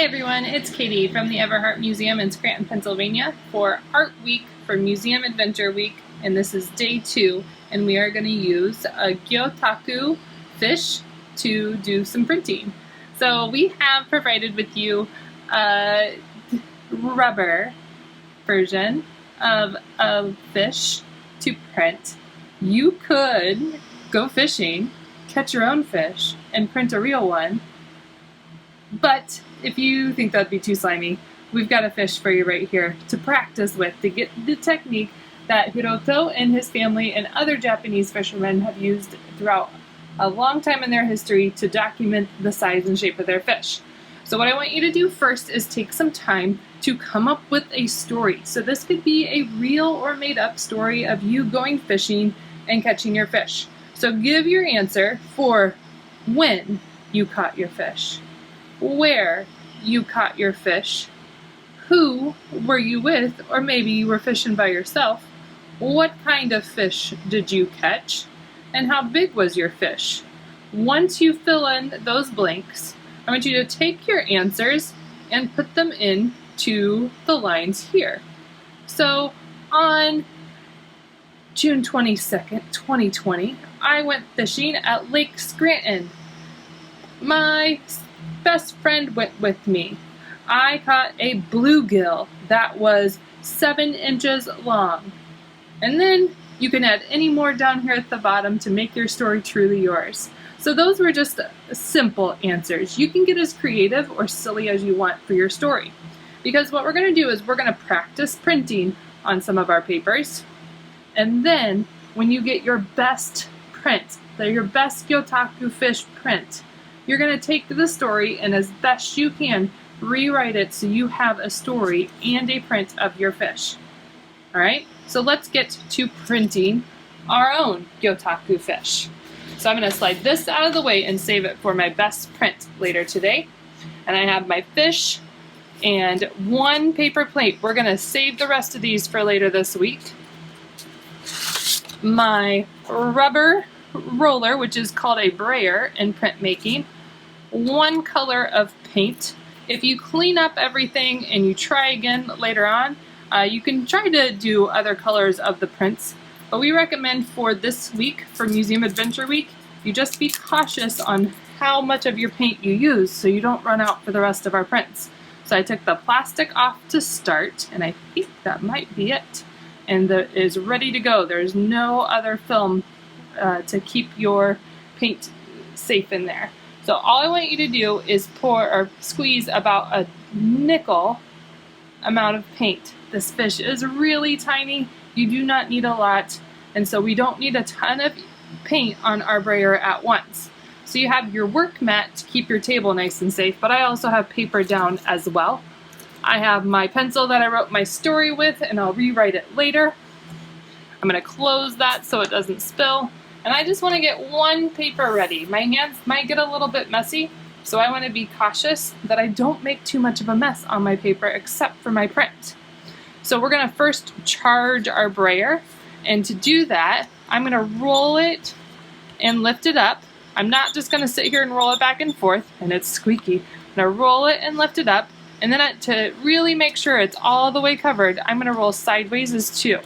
everyone, it's Katie from the Everhart Museum in Scranton, Pennsylvania for Art Week for Museum Adventure Week, and this is day 2, and we are going to use a Gyotaku fish to do some printing. So we have provided with you a rubber version of a fish to print. You could go fishing, catch your own fish, and print a real one. But if you think that'd be too slimy, we've got a fish for you right here to practice with, to get the technique that Hiroto and his family and other Japanese fishermen have used throughout a long time in their history to document the size and shape of their fish. So what I want you to do first is take some time to come up with a story. So this could be a real or made up story of you going fishing and catching your fish. So give your answer for when you caught your fish, where you caught your fish, who were you with, or maybe you were fishing by yourself, what kind of fish did you catch, and how big was your fish. Once you fill in those blanks, I want you to take your answers and put them into the lines here. So on June 22nd, 2020, I went fishing at Lake Scranton. My best friend went with me. I caught a bluegill that was 7 inches long. And then you can add any more down here at the bottom to make your story truly yours. So those were just simple answers. You can get as creative or silly as you want for your story. Because what we're going to do is we're going to practice printing on some of our papers. And then when you get your best print, your best Gyotaku fish print, you're going to take the story and as best you can rewrite it so you have a story and a print of your fish. Alright, so let's get to printing our own Gyotaku fish. So I'm going to slide this out of the way and save it for my best print later today. And I have my fish and 1 paper plate. We're going to save the rest of these for later this week. My rubber roller, which is called a brayer in printmaking. 1 color of paint. If you clean up everything and you try again later on, you can try to do other colors of the prints, but we recommend for this week, for Museum Adventure Week, you just be cautious on how much of your paint you use so you don't run out for the rest of our prints. So I took the plastic off to start, and I think that might be it. And it is ready to go. There's no other film to keep your paint safe in there. So all I want you to do is pour or squeeze about a nickel amount of paint. This fish is really tiny. You do not need a lot, and so we don't need a ton of paint on our brayer at once. So you have your work mat to keep your table nice and safe, but I also have paper down as well. I have my pencil that I wrote my story with, and I'll rewrite it later. I'm going to close that so it doesn't spill. And I just want to get 1 paper ready. My hands might get a little bit messy, so I want to be cautious that I don't make too much of a mess on my paper except for my print. So we're going to first charge our brayer, and to do that, I'm going to roll it and lift it up. I'm not just going to sit here and roll it back and forth, and it's squeaky. I'm going to roll it and lift it up, and then to really make sure it's all the way covered, I'm going to roll sideways as 2.